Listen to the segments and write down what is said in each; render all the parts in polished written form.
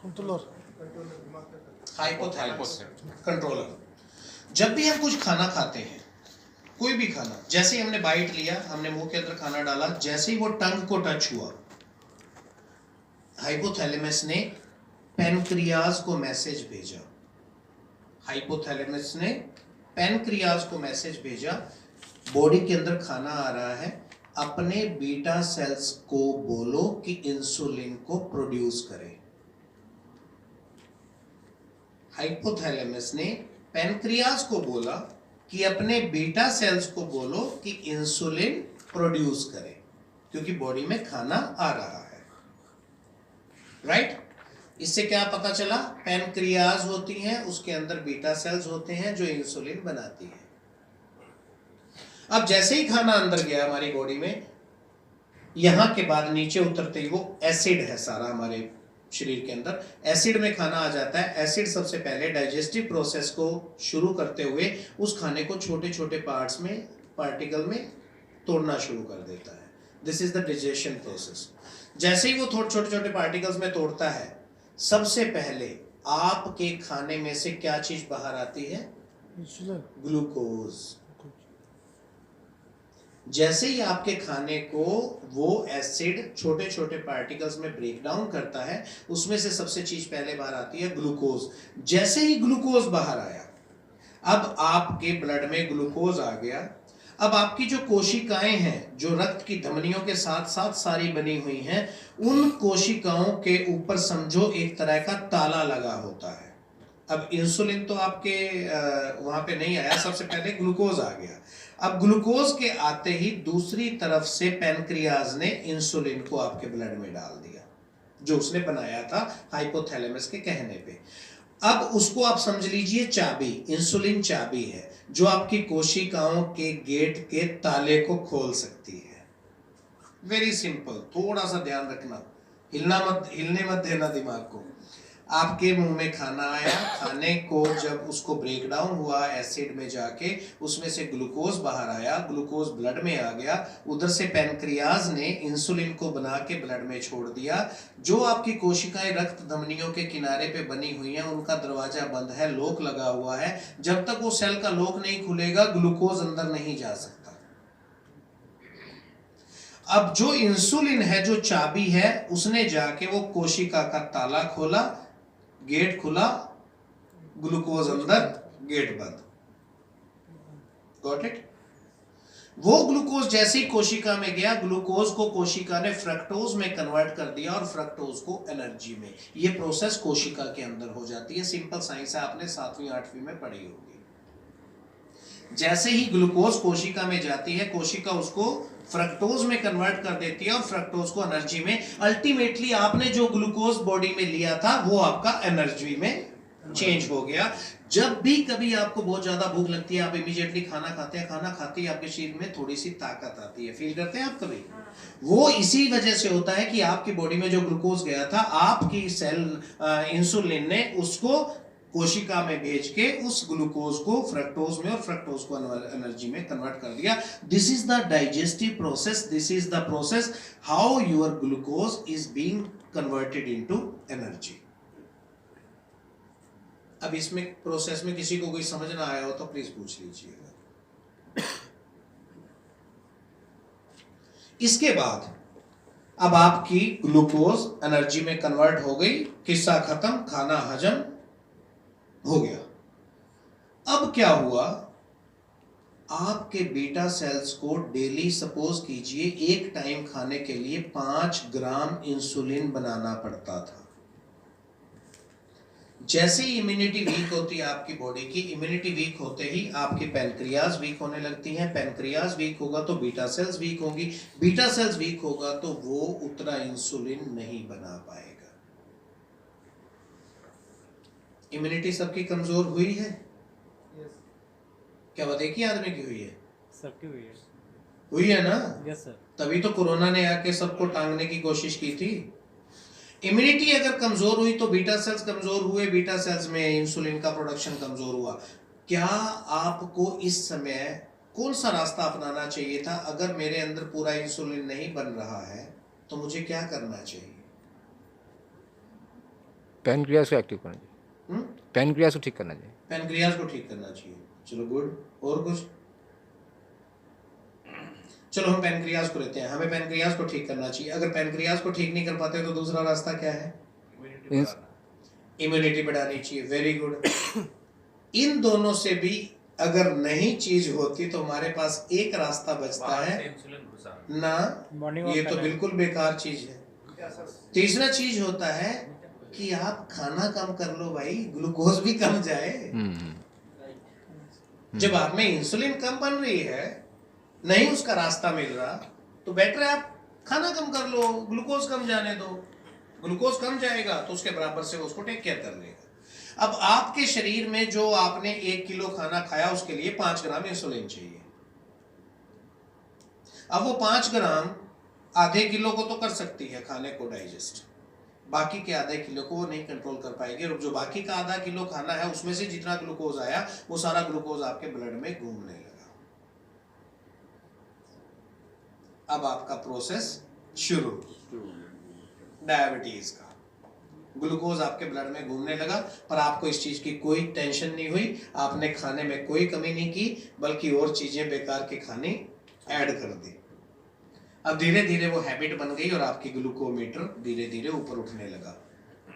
Controller, hypothalamus controller. जब भी हम कुछ खाना खाते हैं, कोई भी खाना, जैसे ही हमने बाइट लिया, हमने मुंह के अंदर खाना डाला, जैसे ही वो टंग को टच हुआ, हाइपोथैलेमस ने पैनक्रियाज को मैसेज भेजा। हाइपोथैलेमस ने पैनक्रियाज को मैसेज भेजा, बॉडी के अंदर खाना आ रहा है, अपने बीटा सेल्स को बोलो कि इंसुलिन को प्रोड्यूस करें। हाइपोथैलेमस ने पैनक्रियाज को बोला कि अपने बीटा सेल्स को बोलो कि इंसुलिन प्रोड्यूस करें, क्योंकि बॉडी में खाना आ रहा है। राइट? इससे क्या पता चला? पैनक्रियाज होती हैं, उसके अंदर बीटा सेल्स होते हैं जो इंसुलिन बनाती है। अब जैसे ही खाना अंदर गया हमारी बॉडी में, यहां के बाद नीचे उतरते ही वो एसिड है सारा हमारे शरीर के अंदर, एसिड में खाना आ जाता है। एसिड सबसे पहले डाइजेस्टिव प्रोसेस को शुरू करते हुए उस खाने को छोटे छोटे पार्ट्स में, पार्टिकल में तोड़ना शुरू कर देता है। This is the digestion process. जैसे ही वो थोड़े छोटे छोटे पार्टिकल्स में तोड़ता है, सबसे पहले आपके खाने में से क्या चीज बाहर आती है? Insulin, glucose. जैसे ही आपके खाने को वो एसिड छोटे छोटे पार्टिकल्स में ब्रेक डाउन करता है, उसमें से सबसे चीज पहले बाहर आती है ग्लूकोज। जैसे ही ग्लूकोज बाहर आया, अब आपके ब्लड में ग्लूकोज आ गया। अब आपकी जो कोशिकाएं हैं, जो रक्त की धमनियों के साथ साथ सारी बनी हुई हैं, उन कोशिकाओं के ऊपर समझो एक तरह का ताला लगा होता है। अब इंसुलिन तो आपके वहां पे नहीं आया, सबसे पहले ग्लूकोज आ गया। अब ग्लूकोज के आते ही दूसरी तरफ से पैनक्रियाज ने इंसुलिन को आपके ब्लड में डाल दिया, जो उसने बनाया था हाइपोथैलेमस के कहने पे। अब उसको आप समझ लीजिए चाबी, इंसुलिन चाबी है जो आपकी कोशिकाओं के गेट के ताले को खोल सकती है। वेरी सिंपल, थोड़ा सा ध्यान रखना, हिलने मत देना दिमाग को। आपके मुंह में खाना आया, खाने को जब उसको ब्रेक डाउन हुआ एसिड में जाके, उसमें से ग्लूकोज बाहर आया, ग्लूकोज ब्लड में आ गया, उधर से पैनक्रियाज ने इंसुलिन को बना के ब्लड में छोड़ दिया। जो आपकी कोशिकाएं रक्त धमनियों के किनारे पे बनी हुई हैं, उनका दरवाजा बंद है, लॉक लगा हुआ है। जब तक वो सेल का लॉक नहीं खुलेगा, ग्लूकोज अंदर नहीं जा सकता। अब जो इंसुलिन है, जो चाबी है, उसने जाके वो कोशिका का ताला खोला, गेट खुला, ग्लूकोज अंदर, गेट बंद। Got it? वो ग्लूकोज जैसे ही कोशिका में गया, ग्लूकोज को कोशिका ने फ्रक्टोज में कन्वर्ट कर दिया और फ्रक्टोज को एनर्जी में। ये प्रोसेस कोशिका के अंदर हो जाती है। सिंपल साइंस है, आपने 7वीं 8वीं में पढ़ी होगी। जैसे ही ग्लूकोज कोशिका में जाती है, कोशिका उसको फ्रक्टोज में कन्वर्ट कर देती है और फ्रक्टोज को एनर्जी में। अल्टीमेटली आपने जो ग्लूकोज बॉडी में लिया था, वो आपका एनर्जी में चेंज हो गया। जब भी कभी आपको बहुत ज्यादा भूख लगती है, आप इमीडिएटली खाना खाते हैं, खाना खाते ही आपके शरीर में थोड़ी सी ताकत आती है। फील करते हैं आप कभी? वो इसी वजह से होता है कि आपकी बॉडी में जो ग्लूकोज गया था, आपकी सेल इंसुलिन ने उसको कोशिका में भेज के उस ग्लूकोज को फ्रक्टोज में और फ्रक्टोज को एनर्जी में कन्वर्ट कर दिया। This is the digestive process, this is the process how your glucose is being converted into energy. अब इसमें प्रोसेस में किसी को कोई समझ ना आया हो तो प्लीज पूछ लीजिएगा। इसके बाद अब आपकी ग्लूकोज एनर्जी में कन्वर्ट हो गई, किस्सा खत्म, खाना हजम हो गया। अब क्या हुआ? आपके बीटा सेल्स को डेली, सपोज कीजिए, एक टाइम खाने के लिए 5 ग्राम इंसुलिन बनाना पड़ता था। जैसे ही इम्यूनिटी वीक होती है आपकी बॉडी की, इम्यूनिटी वीक होते ही आपकी पैनक्रियाज वीक होने लगती हैं। पैनक्रियाज वीक होगा तो बीटा सेल्स वीक होंगी, बीटा सेल्स वीक होगा तो वो उतना इंसुलिन नहीं बना पाएगा। इम्यूनिटी सबकी कमजोर हुई है? क्या बात, एक ही आदमी की हुई है? सबकी हुई है। हुई है ना? Yes sir. तभी तो कोरोना ने आके सबको टांगने की कोशिश की थी। इम्यूनिटी अगर कमजोर हुई तो बीटा सेल्स कमजोर हुए, बीटा सेल्स में इंसुलिन का प्रोडक्शन कमजोर हुआ। क्या आपको इस समय कौन सा रास्ता अपनाना चाहिए था? अगर मेरे अंदर पूरा इंसुलिन नहीं बन रहा है तो मुझे क्या करना चाहिए? पैनक्रियास को एक्टिव करना चाहिए, पैनक्रियास को ठीक करना चाहिए। पैनक्रियाज को ठीक करना चाहिए। चलो गुड। और कुछ? चलो हम पैनक्रियाज को लेते हैं, हमें पैनक्रियाज को ठीक करना चाहिए। अगर पैनक्रियाज को ठीक नहीं कर पाते तो दूसरा रास्ता क्या है? इम्यूनिटी बढ़ानी चाहिए। Very good. इन दोनों से भी अगर नहीं चीज होती तो हमारे पास एक रास्ता बचता है ना, ये तो बिल्कुल बेकार चीज है। तीसरा चीज होता है कि आप खाना कम कर लो भाई, ग्लूकोज भी कम जाए। जब आप में इंसुलिन कम बन रही है, नहीं उसका रास्ता मिल रहा, तो बेटर है आप खाना कम कर लो, ग्लूकोज कम जाने दो। ग्लूकोज कम जाएगा तो उसके बराबर से उसको टेक केयर कर लेगा। अब आपके शरीर में जो आपने 1 किलो खाना खाया उसके लिए 5 ग्राम इंसुलिन चाहिए। अब वो 5 ग्राम आधे किलो को तो कर सकती है खाने को डाइजेस्ट, बाकी के आधे किलो को वो नहीं कंट्रोल कर पाएगी। और जो बाकी का आधा किलो खाना है उसमें से जितना ग्लूकोज आया वो सारा ग्लूकोज आपके ब्लड में घूमने लगा। अब आपका प्रोसेस शुरू, डायबिटीज का। ग्लूकोज आपके ब्लड में घूमने लगा, पर आपको इस चीज की कोई टेंशन नहीं हुई, आपने खाने में कोई कमी नहीं की, बल्कि और चीजें बेकार के खाने ऐड कर दी। अब धीरे धीरे वो हैबिट बन गई और आपकी ग्लूकोमीटर धीरे धीरे ऊपर उठने लगा।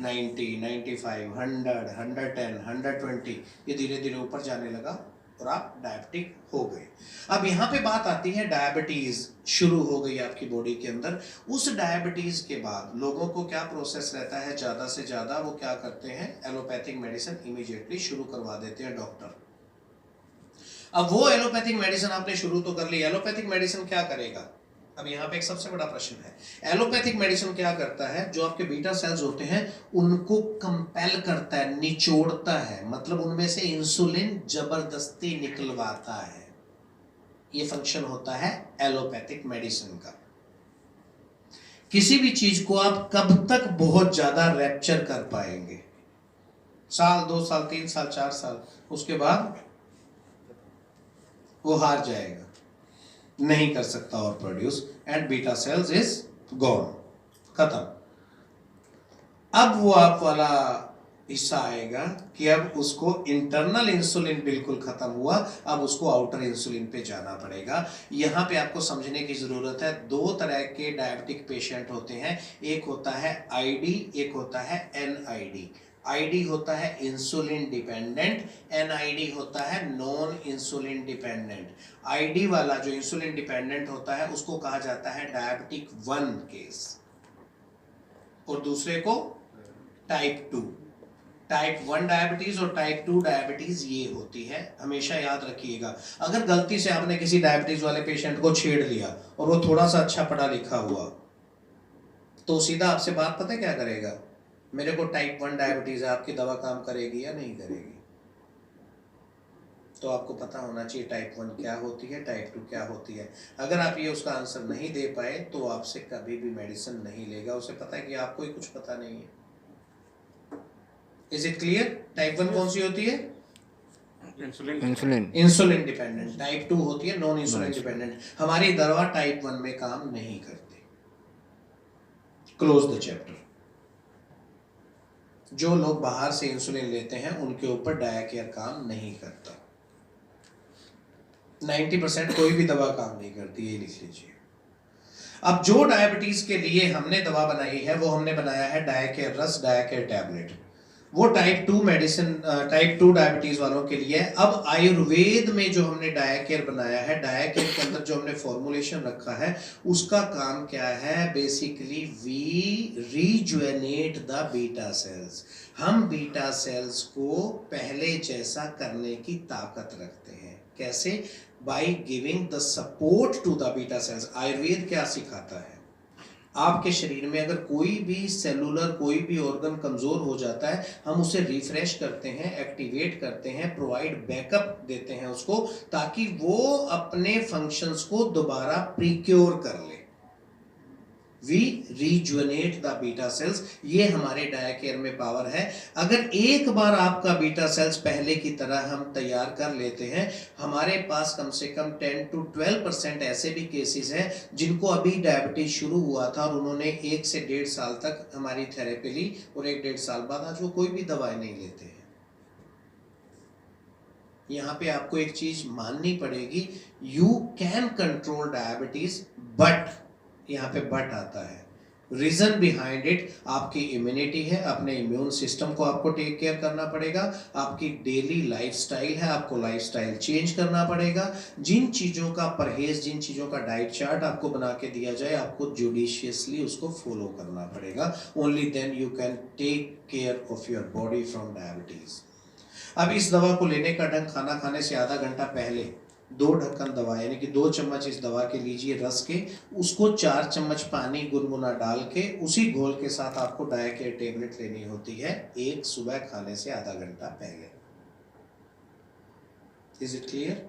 90, 95, 100, 110, 120, ये धीरे धीरे ऊपर जाने लगा और आप डायबिटिक हो गए। अब यहाँ पे बात आती है, डायबिटीज शुरू हो गई आपकी बॉडी के अंदर। उस डायबिटीज के बाद लोगों को क्या प्रोसेस रहता है, ज्यादा से ज्यादा वो क्या करते हैं, एलोपैथिक मेडिसिन इमीडिएटली शुरू करवा देते हैं डॉक्टर। अब वो एलोपैथिक मेडिसिन आपने शुरू तो कर ली, एलोपैथिक मेडिसिन क्या करेगा? अब यहाँ पे एक सबसे बड़ा प्रश्न है, एलोपैथिक मेडिसिन क्या करता है? जो आपके बीटा सेल्स होते हैं उनको कंपेल करता है, निचोड़ता है, मतलब उनमें से इंसुलिन जबरदस्ती निकलवाता है। ये फंक्शन होता है एलोपैथिक मेडिसिन का। किसी भी चीज को आप कब तक बहुत ज्यादा रैप्चर कर पाएंगे? साल, 2 साल, 3 साल, 4 साल, उसके बाद वो हार जाएगा, नहीं कर सकता और produce, and beta cells is gone, खत्म। अब वो आप वाला हिस्सा आएगा कि अब उसको इंटरनल इंसुलिन बिल्कुल खत्म हुआ, अब उसको आउटर इंसुलिन पे जाना पड़ेगा। यहाँ पे आपको समझने की जरूरत है, 2 तरह के डायबिटिक पेशेंट होते हैं, एक होता है आईडी, एक होता है एनआईडी। आईडी होता है इंसुलिन डिपेंडेंट, एनआईडी होता है नॉन इंसुलिन डिपेंडेंट। आईडी वाला जो इंसुलिन डिपेंडेंट होता है उसको कहा जाता है डायबिटिक 1 केस, और दूसरे को टाइप 2। टाइप 1 डायबिटीज और टाइप 2 डायबिटीज ये होती है, हमेशा याद रखिएगा। अगर गलती से आपने किसी डायबिटीज वाले पेशेंट को छेड़ लिया और वो थोड़ा सा अच्छा पढ़ा लिखा हुआ, तो सीधा आपसे बात पता है क्या करेगा, मेरे को टाइप 1 डायबिटीज है, आपकी दवा काम करेगी या नहीं करेगी? तो आपको पता होना चाहिए टाइप 1 क्या होती है, टाइप 2 क्या होती है। अगर आप ये उसका आंसर नहीं दे पाए तो आपसे कभी भी मेडिसिन नहीं लेगा, उसे पता है कि आपको ही कुछ पता नहीं है। Is it clear? टाइप 1 कौन सी होती है? Insulin dependent. टाइप 2 होती है नॉन इंसुलिन डिपेंडेंट। हमारी दवा टाइप 1 में काम नहीं करती। Close the chapter. जो लोग बाहर से इंसुलिन लेते हैं उनके ऊपर डायाकेयर काम नहीं करता। 90% कोई भी दवा काम नहीं करती, ये लिख लीजिए। अब जो डायबिटीज के लिए हमने दवा बनाई है वो हमने बनाया है डायाकेयर रस, डायाकेयर टैबलेट। वो टाइप 2 मेडिसिन, टाइप 2 डायबिटीज वालों के लिए है। अब आयुर्वेद में जो हमने डायाकेयर बनाया है, डायाकेयर के अंदर जो हमने फॉर्मुलेशन रखा है उसका काम क्या है? Basically we rejuvenate the beta cells. हम बीटा सेल्स को पहले जैसा करने की ताकत रखते हैं। कैसे? By giving the support to the beta cells. Ayurveda क्या सिखाता है? आपके शरीर में अगर कोई भी सेलुलर, कोई भी ऑर्गन कमजोर हो जाता है, हम उसे रिफ्रेश करते हैं, एक्टिवेट करते हैं, प्रोवाइड बैकअप देते हैं उसको, ताकि वो अपने फंक्शंस को दोबारा प्रीक्योर कर ले। We rejuvenate the beta cells. ये हमारे डायकेयर में पावर है। अगर एक बार आपका बीटा सेल्स पहले की तरह हम तैयार कर लेते हैं, हमारे पास कम से कम 10 to 12% ऐसे भी केसेस हैं जिनको अभी डायबिटीज शुरू हुआ था और उन्होंने 1 से 1.5 साल तक हमारी थेरेपी ली और 1-1.5 साल बाद आज वो कोई भी दवाई नहीं लेते हैं। यहाँ पे आपको एक चीज माननी पड़ेगी, you can control diabetes, but यहाँ पे बट आता है। रीजन बिहाइंड इट आपकी इम्यूनिटी है, अपने इम्यून सिस्टम को आपको टेक केयर करना पड़ेगा, आपकी डेली लाइफस्टाइल है, आपको लाइफस्टाइल चेंज करना पड़ेगा। जिन चीज़ों का परहेज, जिन चीज़ों का डाइट चार्ट आपको बना के दिया जाए, आपको जुडिशियसली उसको फॉलो करना पड़ेगा। Only then you can take care of your body from diabetes. अब इस दवा को लेने का ढंग, खाना खाने से आधा घंटा पहले 2 ढक्कन दवा यानी कि 2 चम्मच इस दवा के लीजिए रस के, उसको 4 चम्मच पानी गुनगुना डाल के उसी घोल के साथ आपको डायकेयर टेबलेट लेनी होती है, एक सुबह खाने से आधा घंटा पहले। Is it clear?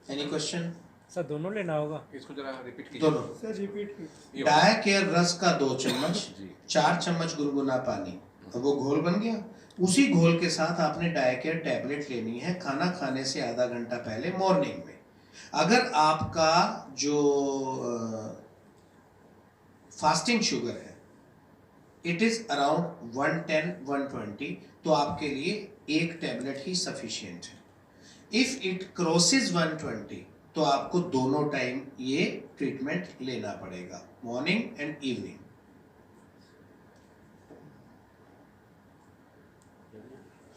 Any question? Sir दोनों लेना होगा? इसको जरा रिपीट कीजिए। दोनों। सर रिपीट कीजिए। डायकेयर रस का 2 चम्मच, 4 चम्मच गुनगुना पानी, अब वो घोल बन गया। उसी घोल के साथ आपने डायकेयर टैबलेट लेनी है खाना खाने से आधा घंटा पहले मॉर्निंग में। अगर आपका जो फास्टिंग शुगर है इट इज अराउंड 110-120, तो आपके लिए एक टैबलेट ही सफिशिएंट है। इफ इट क्रॉसेस 120 तो आपको दोनों टाइम ये ट्रीटमेंट लेना पड़ेगा, morning and evening.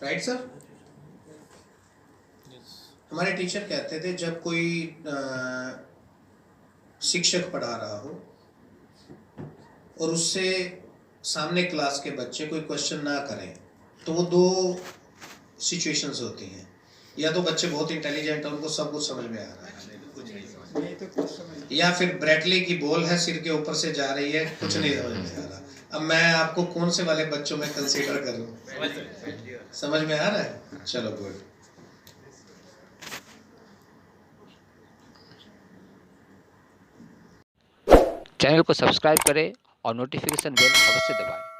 Right sir? हमारे टीचर कहते थे जब कोई शिक्षक पढ़ा रहा हो और उससे सामने क्लास के बच्चे कोई क्वेश्चन ना करें, तो वो 2 सिचुएशंस होती हैं। या तो बच्चे बहुत इंटेलिजेंट है, उनको सब कुछ समझ में आ रहा है, या फिर ब्रैटली की बॉल है सिर के ऊपर से जा रही है, कुछ नहीं समझ में आ रहा। अब मैं आपको कौन से वाले बच्चों में कंसीडर करूं? समझ में आ रहा है? चलो गुड। चैनल को सब्सक्राइब करें और नोटिफिकेशन बेल अवश्य दबाएं।